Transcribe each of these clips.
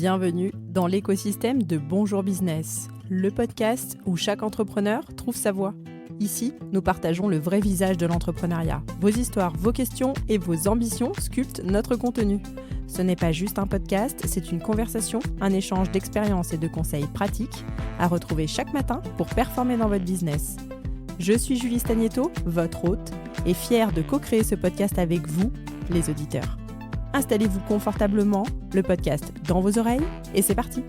Bienvenue dans l'écosystème de Bonjour Business, le podcast où chaque entrepreneur trouve sa voie. Ici, nous partageons le vrai visage de l'entrepreneuriat. Vos histoires, vos questions et vos ambitions sculptent notre contenu. Ce n'est pas juste un podcast, c'est une conversation, un échange d'expériences et de conseils pratiques à retrouver chaque matin pour performer dans votre business. Je suis Julie Stagnetto, votre hôte, et fière de co-créer ce podcast avec vous, les auditeurs. Installez-vous confortablement, le podcast dans vos oreilles, et c'est parti.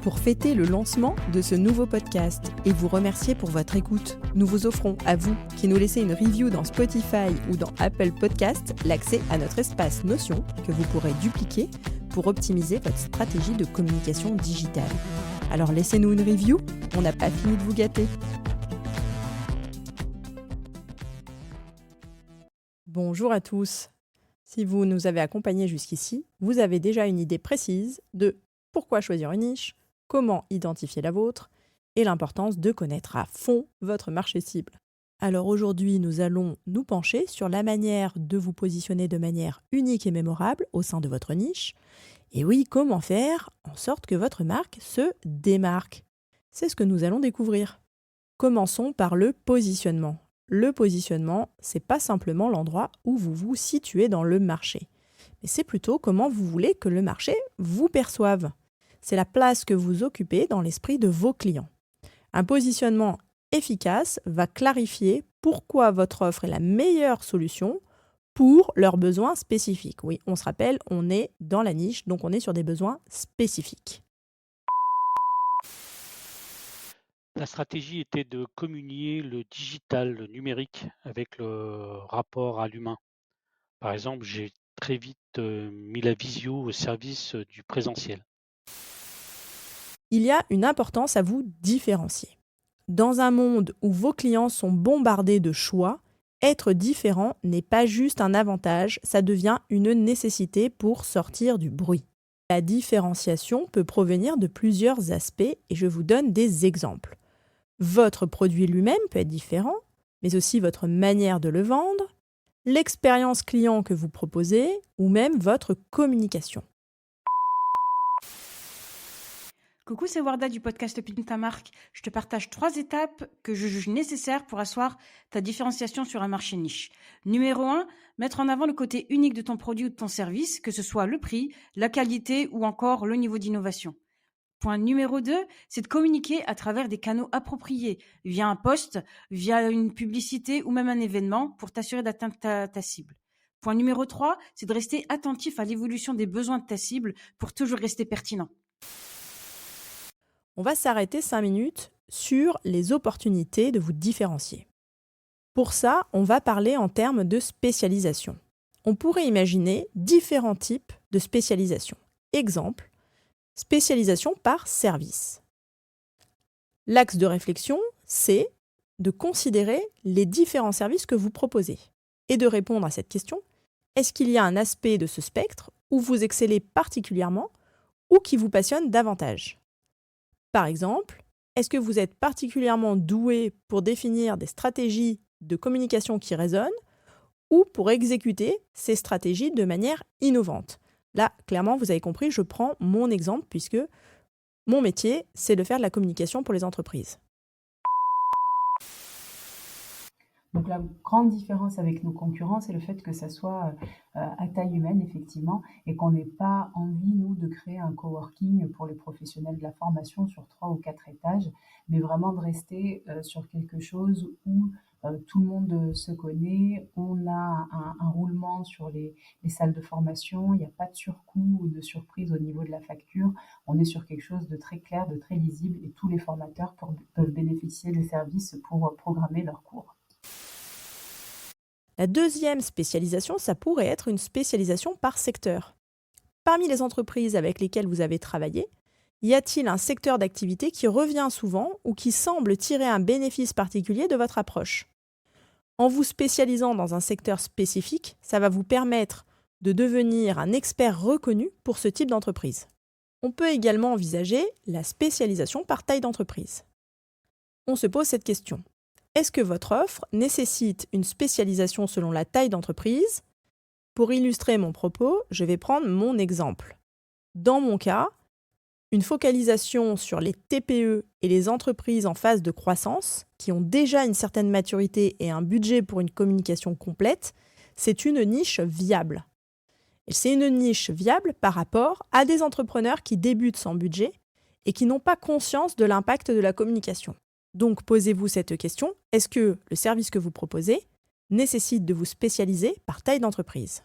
Pour fêter le lancement de ce nouveau podcast et vous remercier pour votre écoute, nous vous offrons à vous qui nous laissez une review dans Spotify ou dans Apple Podcast l'accès à notre espace Notion que vous pourrez dupliquer pour optimiser votre stratégie de communication digitale. Alors laissez-nous une review, on n'a pas fini de vous gâter. Bonjour à tous. Si vous nous avez accompagnés jusqu'ici, vous avez déjà une idée précise de pourquoi choisir une niche, comment identifier la vôtre et l'importance de connaître à fond votre marché cible. Alors aujourd'hui, nous allons nous pencher sur la manière de vous positionner de manière unique et mémorable au sein de votre niche. Et oui, comment faire en sorte que votre marque se démarque? C'est ce que nous allons découvrir. Commençons par le positionnement. Le positionnement, c'est pas simplement l'endroit où vous vous situez dans le marché, mais c'est plutôt comment vous voulez que le marché vous perçoive. C'est la place que vous occupez dans l'esprit de vos clients. Un positionnement efficace va clarifier pourquoi votre offre est la meilleure solution pour leurs besoins spécifiques. Oui, on se rappelle, on est dans la niche, donc on est sur des besoins spécifiques. La stratégie était de communier le digital, le numérique, avec le rapport à l'humain. Par exemple, j'ai très vite mis la visio au service du présentiel. Il y a une importance à vous différencier. Dans un monde où vos clients sont bombardés de choix, être différent n'est pas juste un avantage, ça devient une nécessité pour sortir du bruit. La différenciation peut provenir de plusieurs aspects et je vous donne des exemples. Votre produit lui-même peut être différent, mais aussi votre manière de le vendre, l'expérience client que vous proposez ou même votre communication. Coucou, c'est Warda du podcast Pin ta marque. Je te partage 3 étapes que je juge nécessaires pour asseoir ta différenciation sur un marché niche. Numéro 1, mettre en avant le côté unique de ton produit ou de ton service, que ce soit le prix, la qualité ou encore le niveau d'innovation. Point numéro 2, c'est de communiquer à travers des canaux appropriés, via un post, via une publicité ou même un événement pour t'assurer d'atteindre ta cible. Point numéro 3, c'est de rester attentif à l'évolution des besoins de ta cible pour toujours rester pertinent. On va s'arrêter 5 minutes sur les opportunités de vous différencier. Pour ça, on va parler en termes de spécialisation. On pourrait imaginer différents types de spécialisation. Exemple, spécialisation par service. L'axe de réflexion, c'est de considérer les différents services que vous proposez et de répondre à cette question, est-ce qu'il y a un aspect de ce spectre où vous excellez particulièrement ou qui vous passionne davantage? Par exemple, est-ce que vous êtes particulièrement doué pour définir des stratégies de communication qui résonnent ou pour exécuter ces stratégies de manière innovante? Là, clairement, vous avez compris, je prends mon exemple puisque mon métier, c'est de faire de la communication pour les entreprises. Donc la grande différence avec nos concurrents, c'est le fait que ça soit à taille humaine, effectivement, et qu'on n'ait pas envie, nous, de créer un coworking pour les professionnels de la formation sur 3 ou 4 étages, mais vraiment de rester sur quelque chose où tout le monde se connaît, on a un roulement sur les salles de formation, il n'y a pas de surcoût ou de surprise au niveau de la facture, on est sur quelque chose de très clair, de très lisible, et tous les formateurs peuvent bénéficier des services pour programmer leurs cours. La deuxième spécialisation, ça pourrait être une spécialisation par secteur. Parmi les entreprises avec lesquelles vous avez travaillé, y a-t-il un secteur d'activité qui revient souvent ou qui semble tirer un bénéfice particulier de votre approche? En vous spécialisant dans un secteur spécifique, ça va vous permettre de devenir un expert reconnu pour ce type d'entreprise. On peut également envisager la spécialisation par taille d'entreprise. On se pose cette question. Est-ce que votre offre nécessite une spécialisation selon la taille d'entreprise? Pour illustrer mon propos, je vais prendre mon exemple. Dans mon cas, une focalisation sur les TPE et les entreprises en phase de croissance, qui ont déjà une certaine maturité et un budget pour une communication complète, c'est une niche viable. Et c'est une niche viable par rapport à des entrepreneurs qui débutent sans budget et qui n'ont pas conscience de l'impact de la communication. Donc posez-vous cette question, est-ce que le service que vous proposez nécessite de vous spécialiser par taille d'entreprise ?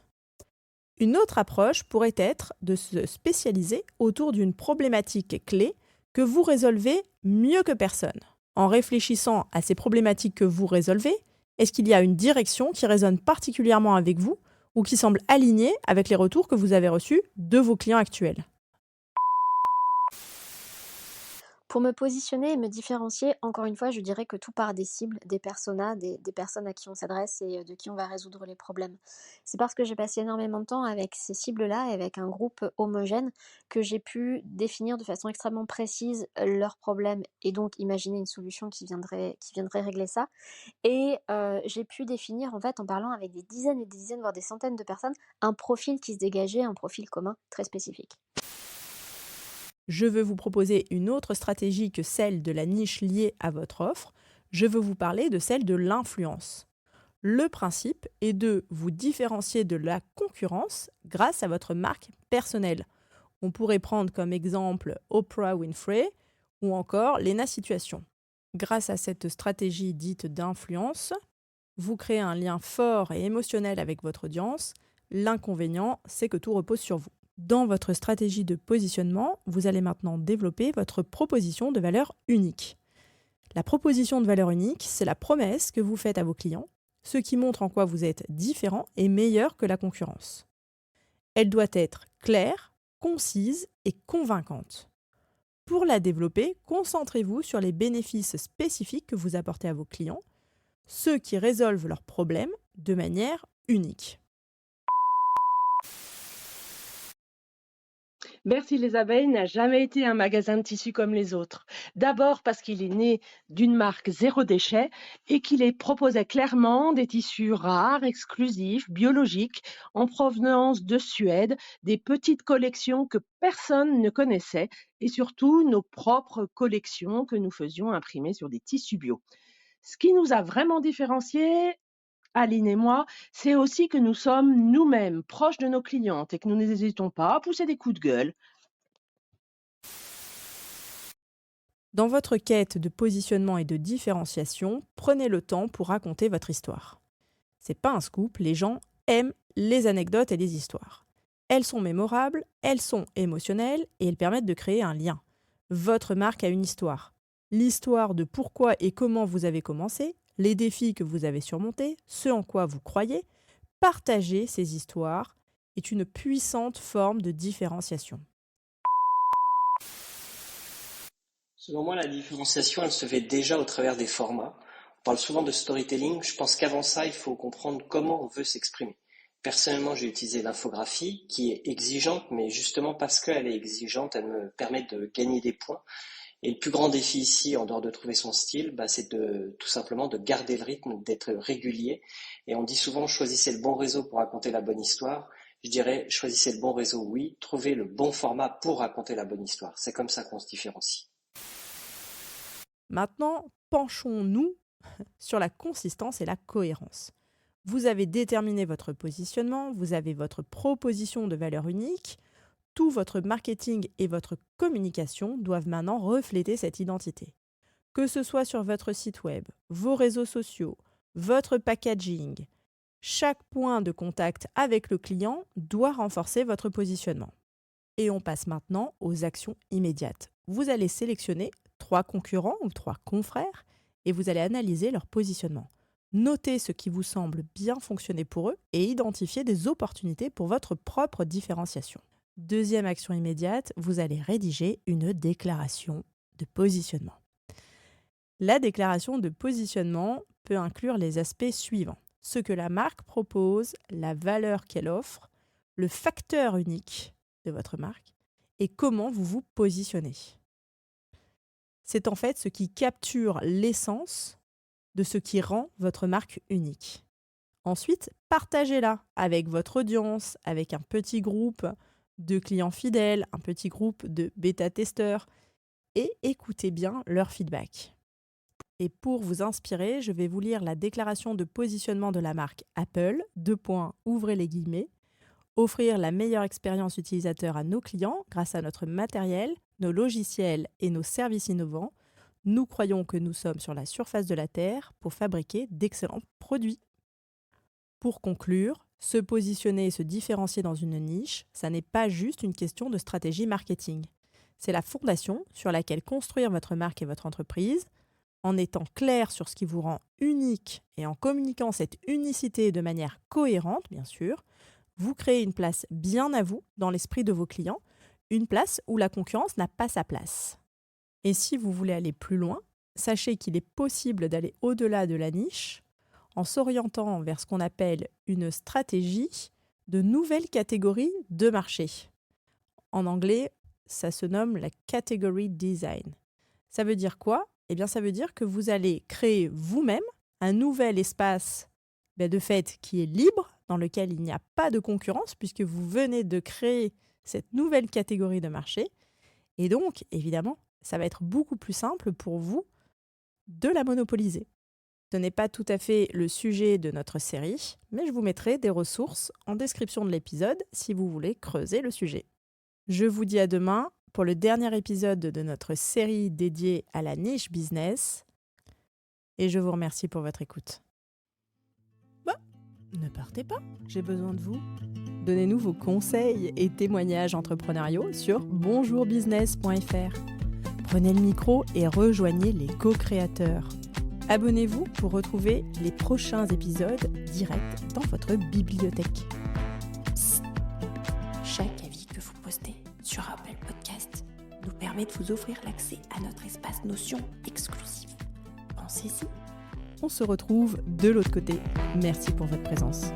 Une autre approche pourrait être de se spécialiser autour d'une problématique clé que vous résolvez mieux que personne. En réfléchissant à ces problématiques que vous résolvez, est-ce qu'il y a une direction qui résonne particulièrement avec vous ou qui semble alignée avec les retours que vous avez reçus de vos clients actuels ? Pour me positionner et me différencier, encore une fois, je dirais que tout part des cibles, des personas, des personnes à qui on s'adresse et de qui on va résoudre les problèmes. C'est parce que j'ai passé énormément de temps avec ces cibles-là et avec un groupe homogène que j'ai pu définir de façon extrêmement précise leurs problèmes et donc imaginer une solution qui viendrait régler ça. Et j'ai pu définir, en fait, en parlant avec des dizaines et des dizaines, voire des centaines de personnes, un profil qui se dégageait, un profil commun très spécifique. Je veux vous proposer une autre stratégie que celle de la niche liée à votre offre. Je veux vous parler de celle de l'influence. Le principe est de vous différencier de la concurrence grâce à votre marque personnelle. On pourrait prendre comme exemple Oprah Winfrey ou encore Lena Situation. Grâce à cette stratégie dite d'influence, vous créez un lien fort et émotionnel avec votre audience. L'inconvénient, c'est que tout repose sur vous. Dans votre stratégie de positionnement, vous allez maintenant développer votre proposition de valeur unique. La proposition de valeur unique, c'est la promesse que vous faites à vos clients, ce qui montre en quoi vous êtes différent et meilleur que la concurrence. Elle doit être claire, concise et convaincante. Pour la développer, concentrez-vous sur les bénéfices spécifiques que vous apportez à vos clients, ceux qui résolvent leurs problèmes de manière unique. Bercy les Abeilles n'a jamais été un magasin de tissus comme les autres. D'abord parce qu'il est né d'une marque zéro déchet et qu'il est proposait clairement des tissus rares, exclusifs, biologiques, en provenance de Suède, des petites collections que personne ne connaissait et surtout nos propres collections que nous faisions imprimer sur des tissus bio. Ce qui nous a vraiment différenciés, Aline et moi, c'est aussi que nous sommes nous-mêmes proches de nos clientes et que nous n'hésitons pas à pousser des coups de gueule. Dans votre quête de positionnement et de différenciation, prenez le temps pour raconter votre histoire. C'est pas un scoop, les gens aiment les anecdotes et les histoires. Elles sont mémorables, elles sont émotionnelles et elles permettent de créer un lien. Votre marque a une histoire. L'histoire de pourquoi et comment vous avez commencé, les défis que vous avez surmontés, ce en quoi vous croyez. Partager ces histoires est une puissante forme de différenciation. Selon moi, la différenciation, elle se fait déjà au travers des formats. On parle souvent de storytelling. Je pense qu'avant ça, il faut comprendre comment on veut s'exprimer. Personnellement, j'ai utilisé l'infographie qui est exigeante, mais justement parce qu'elle est exigeante, elle me permet de gagner des points. Et le plus grand défi ici, en dehors de trouver son style, c'est tout simplement de garder le rythme, d'être régulier. Et on dit souvent, choisissez le bon réseau pour raconter la bonne histoire. Je dirais, choisissez le bon réseau, oui, trouvez le bon format pour raconter la bonne histoire. C'est comme ça qu'on se différencie. Maintenant, penchons-nous sur la consistance et la cohérence. Vous avez déterminé votre positionnement, vous avez votre proposition de valeur unique. Tout votre marketing et votre communication doivent maintenant refléter cette identité. Que ce soit sur votre site web, vos réseaux sociaux, votre packaging, chaque point de contact avec le client doit renforcer votre positionnement. Et on passe maintenant aux actions immédiates. Vous allez sélectionner 3 concurrents ou 3 confrères et vous allez analyser leur positionnement. Notez ce qui vous semble bien fonctionner pour eux et identifiez des opportunités pour votre propre différenciation. Deuxième action immédiate, vous allez rédiger une déclaration de positionnement. La déclaration de positionnement peut inclure les aspects suivants. Ce que la marque propose, la valeur qu'elle offre, le facteur unique de votre marque et comment vous vous positionnez. C'est en fait ce qui capture l'essence de ce qui rend votre marque unique. Ensuite, partagez-la avec votre audience, avec un petit groupe 2 clients fidèles, un petit groupe de bêta-testeurs et écoutez bien leur feedback. Et pour vous inspirer, je vais vous lire la déclaration de positionnement de la marque Apple, ouvrez les guillemets, offrir la meilleure expérience utilisateur à nos clients grâce à notre matériel, nos logiciels et nos services innovants. Nous croyons que nous sommes sur la surface de la Terre pour fabriquer d'excellents produits. Pour conclure, se positionner et se différencier dans une niche, ça n'est pas juste une question de stratégie marketing. C'est la fondation sur laquelle construire votre marque et votre entreprise, en étant clair sur ce qui vous rend unique et en communiquant cette unicité de manière cohérente, bien sûr, vous créez une place bien à vous dans l'esprit de vos clients, une place où la concurrence n'a pas sa place. Et si vous voulez aller plus loin, sachez qu'il est possible d'aller au-delà de la niche en s'orientant vers ce qu'on appelle une stratégie de nouvelles catégories de marché. En anglais, ça se nomme la category design. Ça veut dire quoi ? Eh bien, ça veut dire que vous allez créer vous-même un nouvel espace de fait qui est libre, dans lequel il n'y a pas de concurrence, puisque vous venez de créer cette nouvelle catégorie de marché. Et donc, évidemment, ça va être beaucoup plus simple pour vous de la monopoliser. Ce n'est pas tout à fait le sujet de notre série, mais je vous mettrai des ressources en description de l'épisode si vous voulez creuser le sujet. Je vous dis à demain pour le dernier épisode de notre série dédiée à la niche business. Et je vous remercie pour votre écoute. Ne partez pas, j'ai besoin de vous. Donnez-nous vos conseils et témoignages entrepreneuriaux sur bonjourbusiness.fr. Prenez le micro et rejoignez les co-créateurs. Abonnez-vous pour retrouver les prochains épisodes directs dans votre bibliothèque. Psst. Chaque avis que vous postez sur Apple Podcast nous permet de vous offrir l'accès à notre espace Notion exclusif. Pensez-y. On se retrouve de l'autre côté. Merci pour votre présence.